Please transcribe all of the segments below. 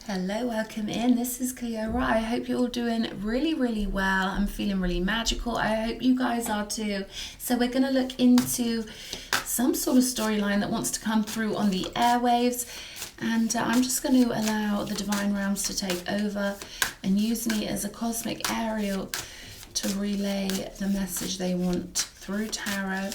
Hello, welcome in. This is Cleora. I hope you're all doing really well. I'm feeling really magical. I hope you guys are too. So we're going to look into some sort of storyline that wants to come through on the airwaves. And I'm just going to allow the divine realms to take over and use me as a cosmic aerial to relay the message they want through tarot.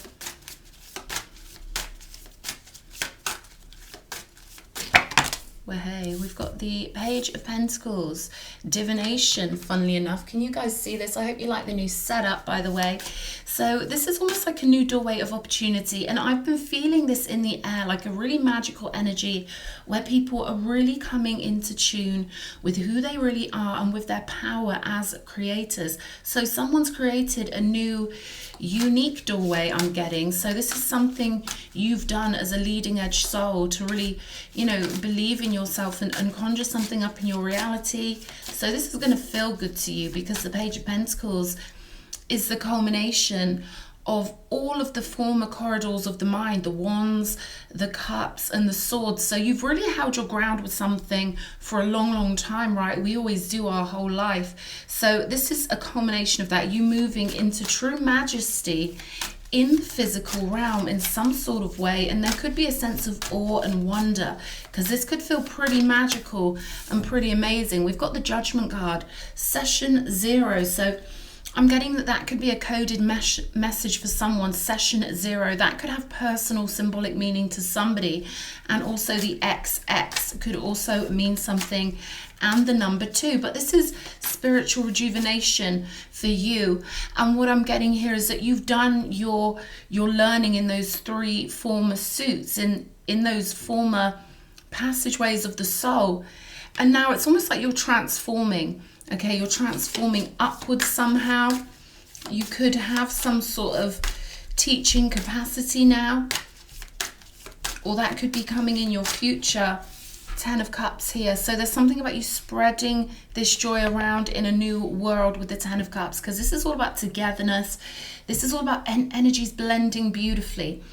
Well, hey, we've got the Page of Pentacles, divination, funnily enough. Can you guys see this? I hope you like the new setup, by the way. So this is almost like a new doorway of opportunity, and I've been feeling this in the air, like a really magical energy where people are really coming into tune with who they really are and with their power as creators. So someone's created a new unique doorway, I'm getting. So this is something you've done as a leading edge soul to really, believe in yourself and conjure something up in your reality. So this is going to feel good to you because the Page of Pentacles is the culmination of all of the former corridors of the mind, the wands, the cups, and the swords. So you've really held your ground with something for a long time, right? We always do our whole life. So this is a culmination of that, you moving into true majesty in the physical realm in some sort of way. And there could be a sense of awe and wonder because this could feel pretty magical and pretty amazing. We've got the Judgment card, session 0. So I'm getting that could be a coded message for someone, session 0. That could have personal symbolic meaning to somebody. And also the XX could also mean something, and the number 2. But this is spiritual rejuvenation for you. And what I'm getting here is that you've done your learning in those 3 former suits, in those former passageways of the soul. And now it's almost like you're transforming. Okay, you're transforming upwards somehow. You could have some sort of teaching capacity now, or that could be coming in your future. 10 of Cups here. So there's something about you spreading this joy around in a new world with the 10 of Cups, because this is all about togetherness. This is all about energies blending beautifully.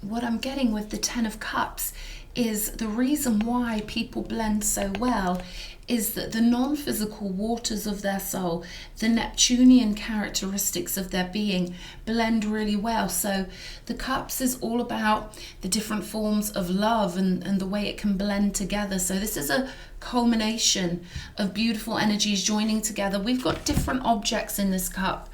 What I'm getting with the 10 of Cups is the reason why people blend so well is that the non-physical waters of their soul, the Neptunian characteristics of their being, blend really well. So the Cups is all about the different forms of love and the way it can blend together. So this is a culmination of beautiful energies joining together. We've got different objects in this cup,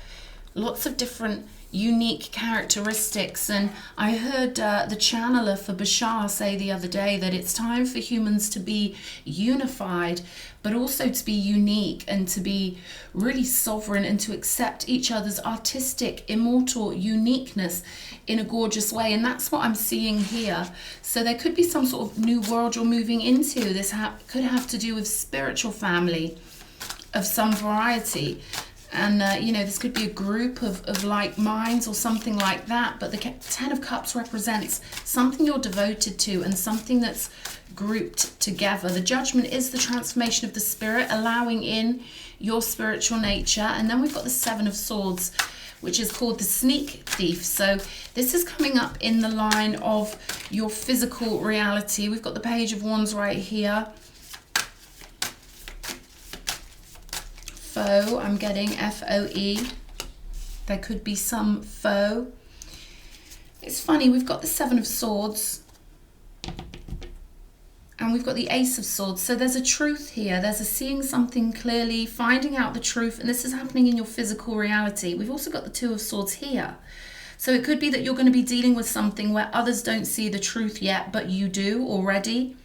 lots of different unique characteristics. And I heard the channeler for Bashar say the other day that it's time for humans to be unified, but also to be unique and to be really sovereign and to accept each other's artistic, immortal uniqueness in a gorgeous way. And that's what I'm seeing here. So there could be some sort of new world you're moving into. This could have to do with spiritual family of some variety. And, this could be a group of like minds or something like that. But the 10 of Cups represents something you're devoted to and something that's grouped together. The Judgment is the transformation of the spirit, allowing in your spiritual nature. And then we've got the 7 of Swords, which is called the Sneak Thief. So this is coming up in the line of your physical reality. We've got the Page of Wands right here. Foe, I'm getting FOE. There could be some foe. It's funny, we've got the 7 of Swords and we've got the Ace of Swords. So there's a truth here. There's a seeing something clearly, finding out the truth, and this is happening in your physical reality. We've also got the 2 of Swords here. So it could be that you're going to be dealing with something where others don't see the truth yet, but you do already.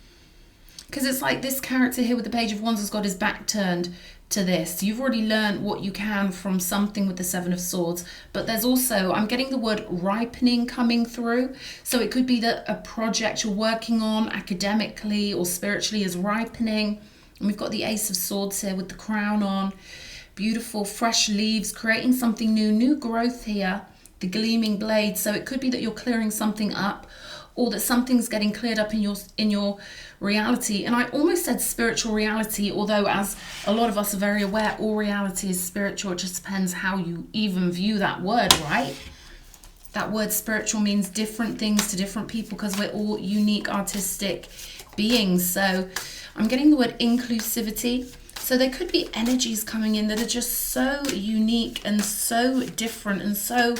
Because it's like this character here with the Page of Wands has got his back turned to this. You've already learned what you can from something with the 7 of Swords, but there's also, I'm getting the word ripening coming through. So it could be that a project you're working on academically or spiritually is ripening. And we've got the Ace of Swords here with the crown on. Beautiful fresh leaves, creating something new growth here. The gleaming blade. So it could be that you're clearing something up, or that something's getting cleared up in your reality. And I almost said spiritual reality, although as a lot of us are very aware, all reality is spiritual. It just depends how you even view that word, right? That word spiritual means different things to different people because we're all unique artistic beings. So I'm getting the word inclusivity. So there could be energies coming in that are just so unique and so different and so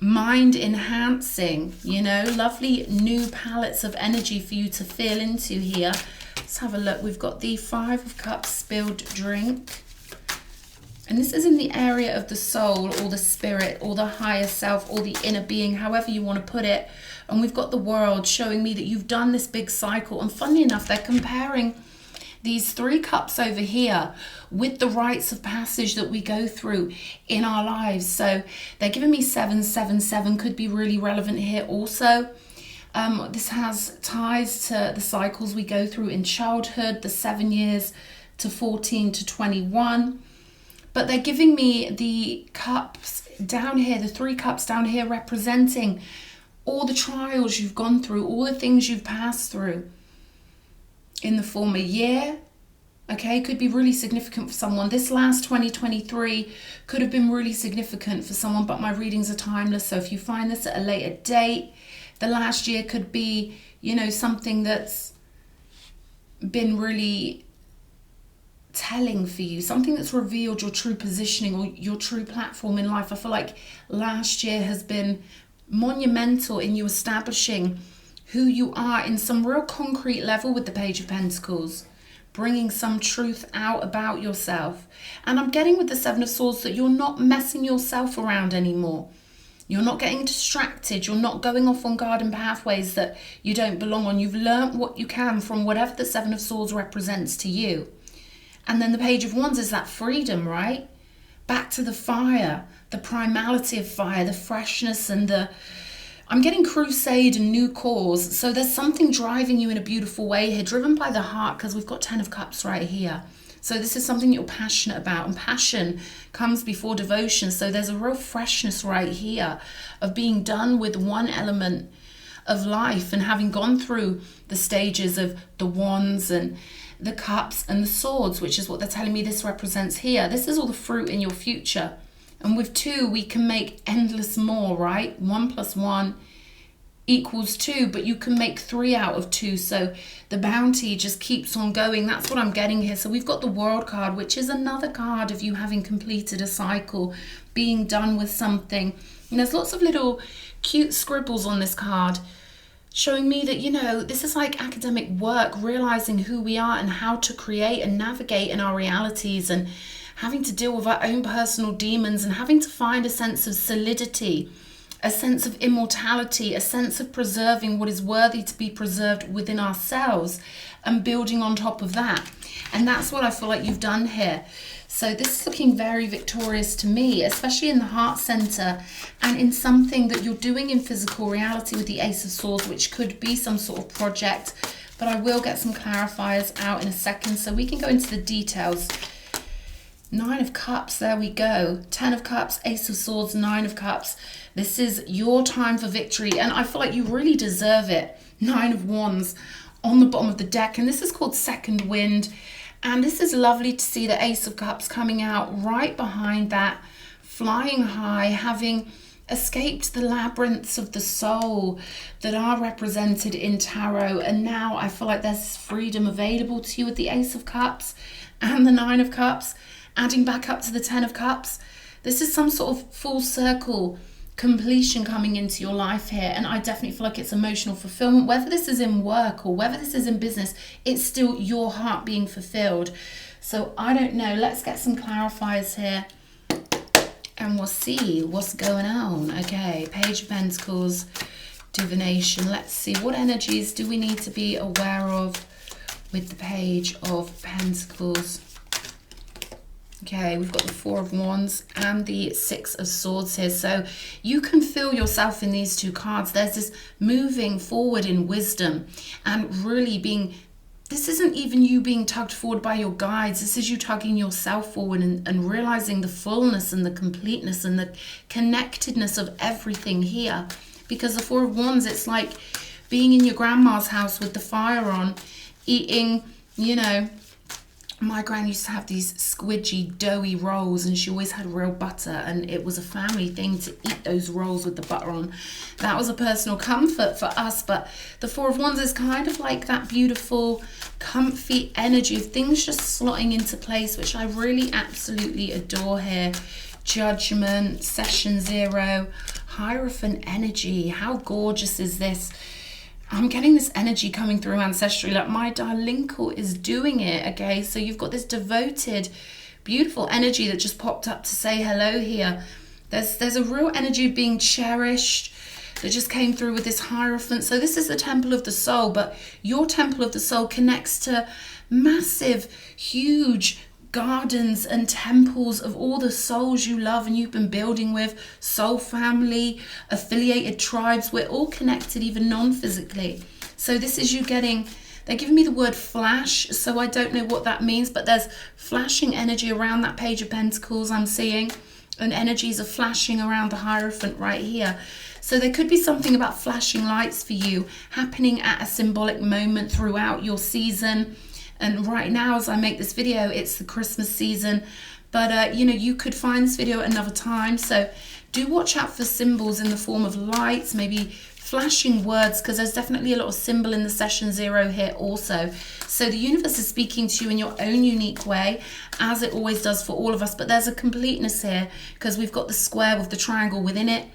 mind enhancing, you know, lovely new palettes of energy for you to feel into here. Let's have a look. We've got the 5 of Cups, spilled drink. And this is in the area of the soul or the spirit or the higher self or the inner being, however you want to put it. And we've got the World showing me that you've done this big cycle. And funnily enough, they're comparing these 3 cups over here with the rites of passage that we go through in our lives. So they're giving me 777 could be really relevant here also. This has ties to the cycles we go through in childhood, the 7 years to 14 to 21. But they're giving me the cups down here, the 3 cups down here, representing all the trials you've gone through, all the things you've passed through in the former year. Okay, could be really significant for someone. This last 2023 could have been really significant for someone, but my readings are timeless. So if you find this at a later date, the last year could be, you know, something that's been really telling for you, something that's revealed your true positioning or your true platform in life. I feel like last year has been monumental in you establishing who you are in some real concrete level with the Page of Pentacles, bringing some truth out about yourself. And I'm getting with the 7 of Swords that you're not messing yourself around anymore. You're not getting distracted. You're not going off on garden pathways that you don't belong on. You've learnt what you can from whatever the 7 of Swords represents to you. And then the Page of Wands is that freedom, right? Back to the fire, the primality of fire, the freshness and the... I'm getting crusade and new cause. So there's something driving you in a beautiful way here, driven by the heart, because we've got 10 of Cups right here. So this is something you're passionate about, and passion comes before devotion. So there's a real freshness right here of being done with one element of life and having gone through the stages of the Wands and the Cups and the Swords, which is what they're telling me this represents here. This is all the fruit in your future. And with 2, we can make endless more, right? 1 + 1 equals 2, but you can make 3 out of 2. So the bounty just keeps on going. That's what I'm getting here. So we've got the World card, which is another card of you having completed a cycle, being done with something. And there's lots of little cute scribbles on this card, showing me that, you know, this is like academic work, realizing who we are and how to create and navigate in our realities, and having to deal with our own personal demons, and having to find a sense of solidity, a sense of immortality, a sense of preserving what is worthy to be preserved within ourselves and building on top of that. And that's what I feel like you've done here. So this is looking very victorious to me, especially in the heart center and in something that you're doing in physical reality with the Ace of Swords, which could be some sort of project. But I will get some clarifiers out in a second so we can go into the details. 9 of Cups, there we go. 10 of Cups, Ace of Swords, 9 of Cups. This is your time for victory, and I feel like you really deserve it. 9 of Wands on the bottom of the deck, and this is called Second Wind. And this is lovely to see the Ace of Cups coming out right behind that, flying high, having escaped the labyrinths of the soul that are represented in tarot. And now I feel like there's freedom available to you with the Ace of Cups and the 9 of Cups, adding back up to the 10 of Cups. This is some sort of full circle completion coming into your life here, and I definitely feel like it's emotional fulfillment. Whether this is in work or whether this is in business, it's still your heart being fulfilled. So I don't know, let's get some clarifiers here and we'll see what's going on. Okay, Page of Pentacles, divination. Let's see, what energies do we need to be aware of with the Page of Pentacles? Okay, we've got the 4 of Wands and the 6 of Swords here. So you can feel yourself in these 2 cards. There's this moving forward in wisdom and really being, this isn't even you being tugged forward by your guides. This is you tugging yourself forward and realizing the fullness and the completeness and the connectedness of everything here. Because the 4 of Wands, it's like being in your grandma's house with the fire on, eating, you know, My gran used to have these squidgy, doughy rolls, and she always had real butter, and it was a family thing to eat those rolls with the butter on. That was a personal comfort for us. But the Four of Wands is kind of like that beautiful, comfy energy of things just slotting into place, which I really absolutely adore here. Judgment, Session 0, Hierophant energy. How gorgeous is this? I'm getting this energy coming through ancestrally, like my darlinkle is doing it, okay? So you've got this devoted, beautiful energy that just popped up to say hello here. There's a real energy of being cherished that just came through with this Hierophant. So this is the temple of the soul, but your temple of the soul connects to massive, huge gardens and temples of all the souls you love and you've been building with, soul family, affiliated tribes. We're all connected, even non-physically. So this is you getting, they're giving me the word flash, so I don't know what that means, but there's flashing energy around that Page of Pentacles I'm seeing, and energies are flashing around the Hierophant right here. So there could be something about flashing lights for you happening at a symbolic moment throughout your season. And right now, as I make this video, it's the Christmas season. But, you know, you could find this video at another time. So do watch out for symbols in the form of lights, maybe flashing words, because there's definitely a lot of symbol in the Session 0 here also. So the universe is speaking to you in your own unique way, as it always does for all of us. But there's a completeness here because we've got the square with the triangle within it.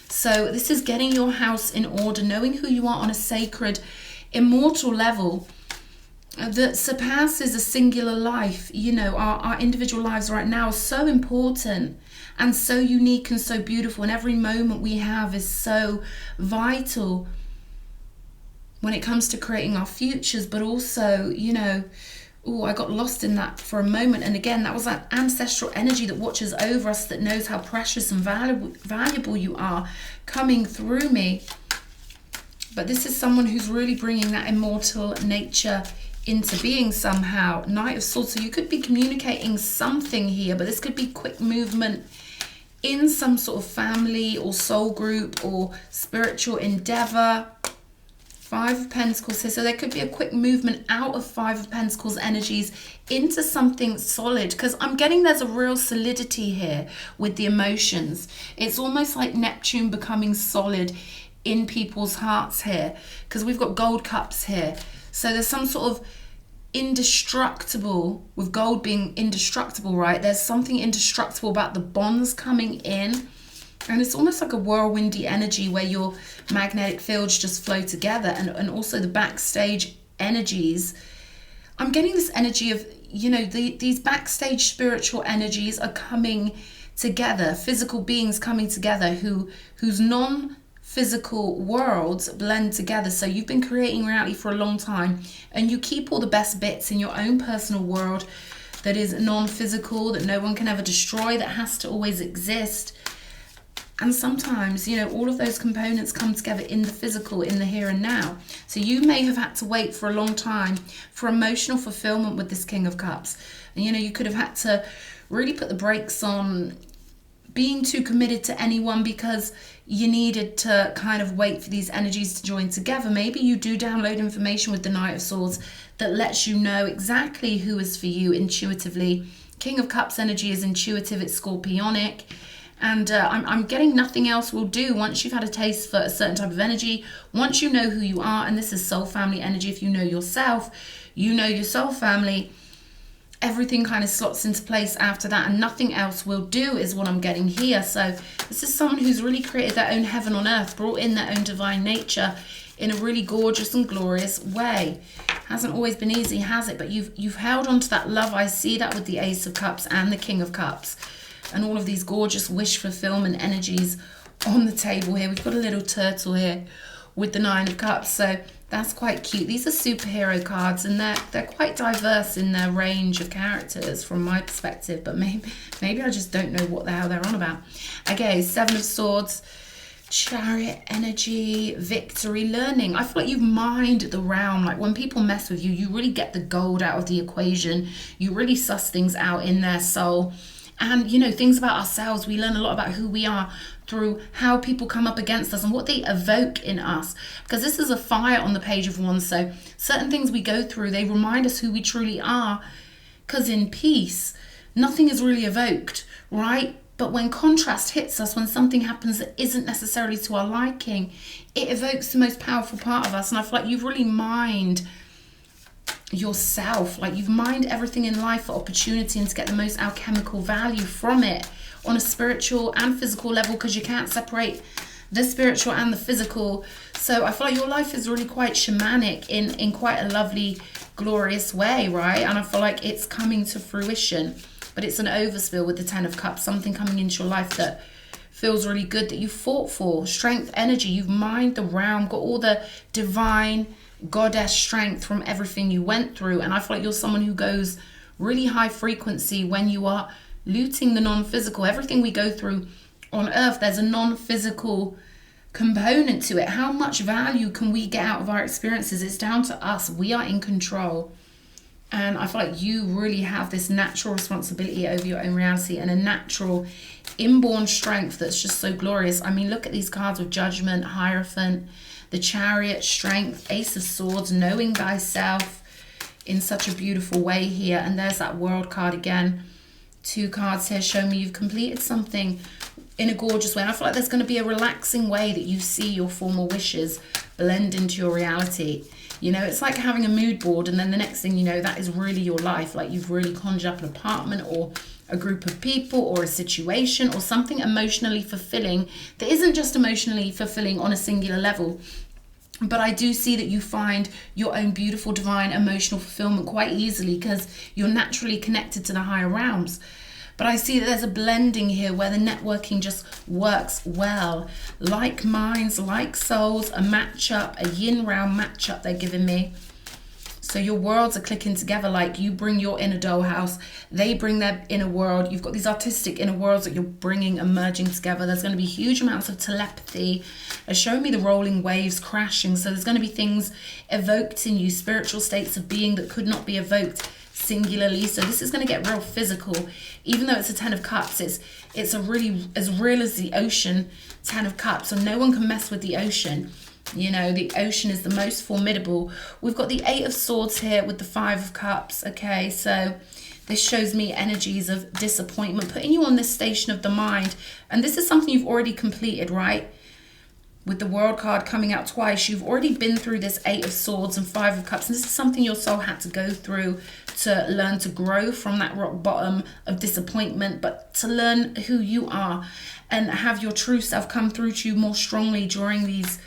So this is getting your house in order, knowing who you are on a sacred, immortal level that surpasses a singular life. You know, our individual lives right now are so important and so unique and so beautiful, and every moment we have is so vital when it comes to creating our futures. But also, you know, oh, I got lost in that for a moment, and again, that was that ancestral energy that watches over us, that knows how precious and valuable you are, coming through me. But this is someone who's really bringing that immortal nature into being somehow. Knight of Swords, so you could be communicating something here, but this could be quick movement in some sort of family or soul group or spiritual endeavor. Five of Pentacles here, so there could be a quick movement out of Five of Pentacles energies into something solid, because I'm getting there's a real solidity here with the emotions. It's almost like Neptune becoming solid in people's hearts here, because we've got gold cups here. So there's some sort of indestructible, with gold being indestructible, right? There's something indestructible about the bonds coming in. And it's almost like a whirlwindy energy where your magnetic fields just flow together. And also the backstage energies. I'm getting this energy of, you know, these backstage spiritual energies are coming together. Physical beings coming together whose non-physical worlds blend together. So you've been creating reality for a long time, and you keep all the best bits in your own personal world that is non-physical, that no one can ever destroy, that has to always exist. And sometimes, you know, all of those components come together in the physical, in the here and now. So you may have had to wait for a long time for emotional fulfillment with this King of Cups. And, you know, you could have had to really put the brakes on being too committed to anyone because you needed to kind of wait for these energies to join together. Maybe you do download information with the Knight of Swords that lets you know exactly who is for you intuitively. King of Cups energy is intuitive, it's scorpionic. And I'm getting nothing else will do once you've had a taste for a certain type of energy. Once you know who you are, and this is soul family energy, if you know yourself, you know your soul family, everything kind of slots into place after that, and nothing else will do is what I'm getting here. So this is someone who's really created their own heaven on earth, brought in their own divine nature in a really gorgeous and glorious way. Hasn't always been easy, has it? But you've held on to that love. I see that with the Ace of Cups and the King of Cups. And all of these gorgeous wish fulfillment energies on the table here. We've got a little turtle here with the Nine of Cups. So that's quite cute. These are superhero cards, and they're quite diverse in their range of characters from my perspective. But maybe I just don't know what the hell they're on about. Okay, Seven of Swords, Chariot energy, victory, learning. I feel like you've mined the realm. Like when people mess with you, you really get the gold out of the equation. You really suss things out in their soul. And, you know, things about ourselves, we learn a lot about who we are through how people come up against us and what they evoke in us. Because this is a fire on the Page of Wands. So certain things we go through, they remind us who we truly are. because in peace, nothing is really evoked, right? But when contrast hits us, when something happens that isn't necessarily to our liking, it evokes the most powerful part of us. And I feel like you've really mined yourself, like you've mined everything in life for opportunity and to get the most alchemical value from it on a spiritual and physical level, because you can't separate the spiritual and the physical. So I feel like your life is really quite shamanic in quite a lovely, glorious way, right? And I feel like it's coming to fruition, but it's an overspill with the 10 of Cups, something coming into your life that feels really good, that you fought for, strength, energy, you've mined the realm, got all the divine goddess strength from everything you went through. And I feel like you're someone who goes really high frequency when you are looting the non-physical. Everything we go through on earth, there's a non-physical component to it. How much value can we get out of our experiences? It's down to us. We are in control. And I feel like you really have this natural responsibility over your own reality and a natural inborn strength that's just so glorious. I mean, look at these cards with Judgment, Hierophant, the Chariot, Strength, Ace of Swords, knowing thyself in such a beautiful way here. And there's that World card again. 2 cards here show me you've completed something in a gorgeous way. And I feel like there's going to be a relaxing way that you see your former wishes blend into your reality. You know, it's like having a mood board, and then the next thing you know, that is really your life. Like you've really conjured up an apartment or a group of people or a situation or something emotionally fulfilling that isn't just emotionally fulfilling on a singular level. But I do see that you find your own beautiful divine emotional fulfillment quite easily because you're naturally connected to the higher realms. But I see that there's a blending here where the networking just works well. Like minds, like souls, a matchup, a yin-round matchup they're giving me. So your worlds are clicking together, like you bring your inner dollhouse, they bring their inner world. You've got these artistic inner worlds that you're bringing and merging together. There's going to be huge amounts of telepathy. Show me the rolling waves crashing. So there's going to be things evoked in you, spiritual states of being that could not be evoked singularly. So this is going to get real physical. Even though it's a 10 of Cups, it's a really as real as the ocean 10 of Cups. So no one can mess with the ocean. You know, the ocean is the most formidable. We've got the 8 of Swords here with the 5 of Cups. Okay, so this shows me energies of disappointment, putting you on this station of the mind. And this is something you've already completed, right? With the World card coming out twice, you've already been through this 8 of Swords and 5 of Cups. And this is something your soul had to go through to learn to grow from that rock bottom of disappointment, but to learn who you are and have your true self come through to you more strongly during these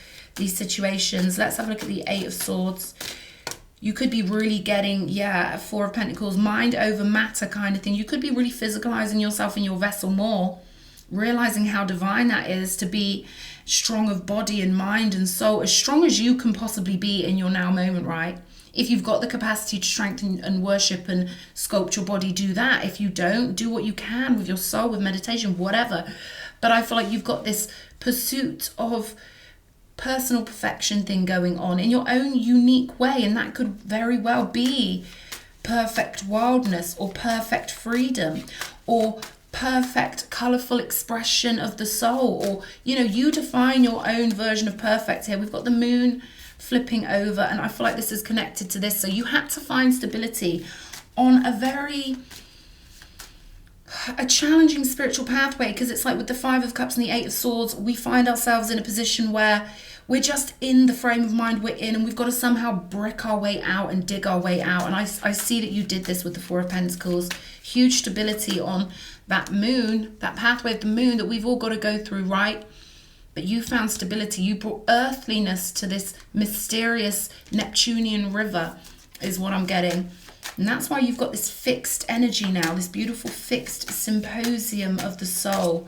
situations. Let's have a look at the 8 of Swords. You could be really getting, 4 of Pentacles, mind over matter kind of thing. You could be really physicalizing yourself in your vessel more, realizing how divine that is to be strong of body and mind and soul, as strong as you can possibly be in your now moment, right? If you've got the capacity to strengthen and worship and sculpt your body, do that. If you don't, do what you can with your soul, with meditation, whatever. But I feel like you've got this pursuit of personal perfection thing going on in your own unique way, and that could very well be perfect wildness or perfect freedom or perfect colorful expression of the soul, or you define your own version of perfect here. We've got the moon flipping over, and I feel like this is connected to this. So you had to find stability on a challenging spiritual pathway, because it's like with the 5 of Cups and the 8 of Swords, we find ourselves in a position where we're just in the frame of mind we're in, and we've got to somehow brick our way out and dig our way out. And I see that you did this with the 4 of Pentacles. Huge stability on that moon, that pathway of the moon that we've all got to go through, right? But you found stability. You brought earthliness to this mysterious Neptunian river is what I'm getting. And that's why you've got this fixed energy now, this beautiful fixed symposium of the soul.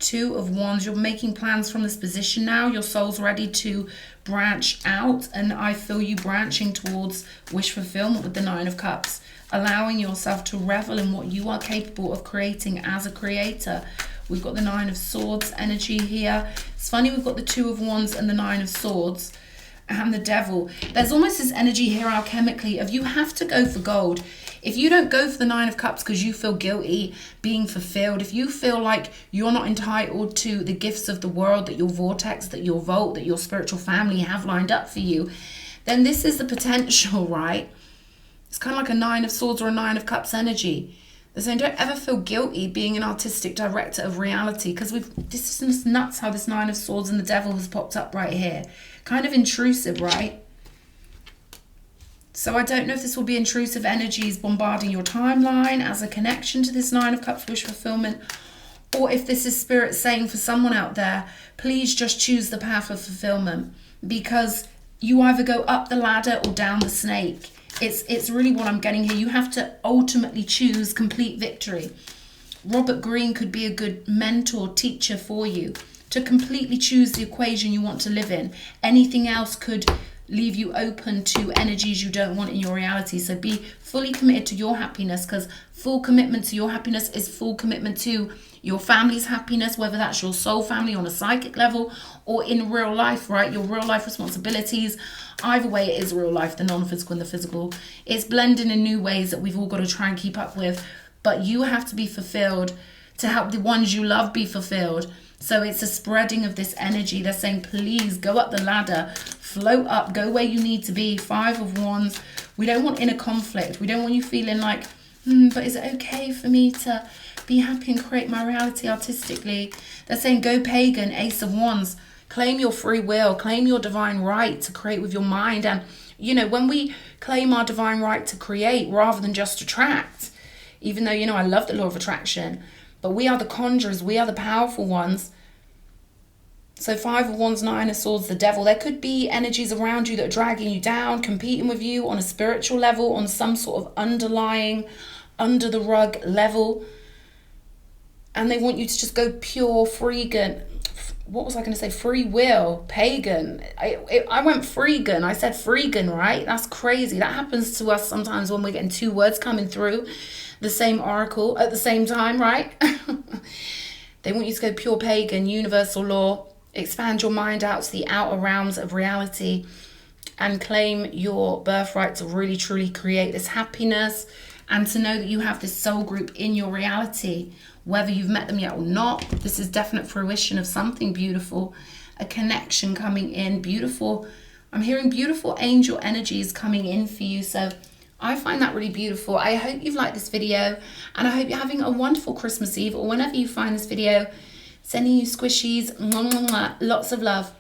2 of Wands, you're making plans from this position now. Your soul's ready to branch out, and I feel you branching towards wish fulfillment with the 9 of Cups, allowing yourself to revel in what you are capable of creating as a creator. We've got the 9 of Swords energy here. It's funny, we've got the 2 of Wands and the 9 of Swords and the Devil. There's almost this energy here alchemically of you have to go for gold. If you don't go for the 9 of Cups because you feel guilty being fulfilled, if you feel like you're not entitled to the gifts of the world that your vortex, that your vault, that your spiritual family have lined up for you, then this is the potential, right? It's kind of like a 9 of Swords or a 9 of Cups energy. They're saying don't ever feel guilty being an artistic director of reality, because this is just nuts how this 9 of Swords and the Devil has popped up right here. Kind of intrusive, right? So I don't know if this will be intrusive energies bombarding your timeline as a connection to this 9 of Cups wish fulfillment, or if this is Spirit saying for someone out there, please just choose the path of fulfillment, because you either go up the ladder or down the snake. It's really what I'm getting here. You have to ultimately choose complete victory. Robert Greene could be a good mentor, teacher for you to completely choose the equation you want to live in. Anything else could leave you open to energies you don't want in your reality. So be fully committed to your happiness, because full commitment to your happiness is full commitment to your family's happiness, whether that's your soul family on a psychic level or in real life, right? Your real life responsibilities. Either way, it is real life, the non-physical and the physical. It's blending in new ways that we've all got to try and keep up with. But you have to be fulfilled to help the ones you love be fulfilled. So it's a spreading of this energy. They're saying, please go up the ladder, float up, go where you need to be. 5 of Wands. We don't want inner conflict. We don't want you feeling like, but is it okay for me to be happy and create my reality artistically? They're saying go pagan, Ace of Wands. Claim your free will, claim your divine right to create with your mind. And, you know, when we claim our divine right to create rather than just attract, even though, you know, I love the law of attraction, but we are the conjurers, we are the powerful ones. So 5 of Wands, 9 of Swords, the Devil. There could be energies around you that are dragging you down, competing with you on a spiritual level, on some sort of underlying, under the rug level. And they want you to just go pure, freegan. What was I going to say? Free will, pagan. I went freegan. I said freegan, right? That's crazy. That happens to us sometimes when we're getting 2 words coming through the same oracle at the same time, right? They want you to go pure pagan, universal law, expand your mind out to the outer realms of reality and claim your birthright to really, truly create this happiness, and to know that you have this soul group in your reality. Whether you've met them yet or not, this is definite fruition of something beautiful, a connection coming in, beautiful. I'm hearing beautiful angel energies coming in for you. So I find that really beautiful. I hope you've liked this video, and I hope you're having a wonderful Christmas Eve, or whenever you find this video. Sending you squishies, lots of love.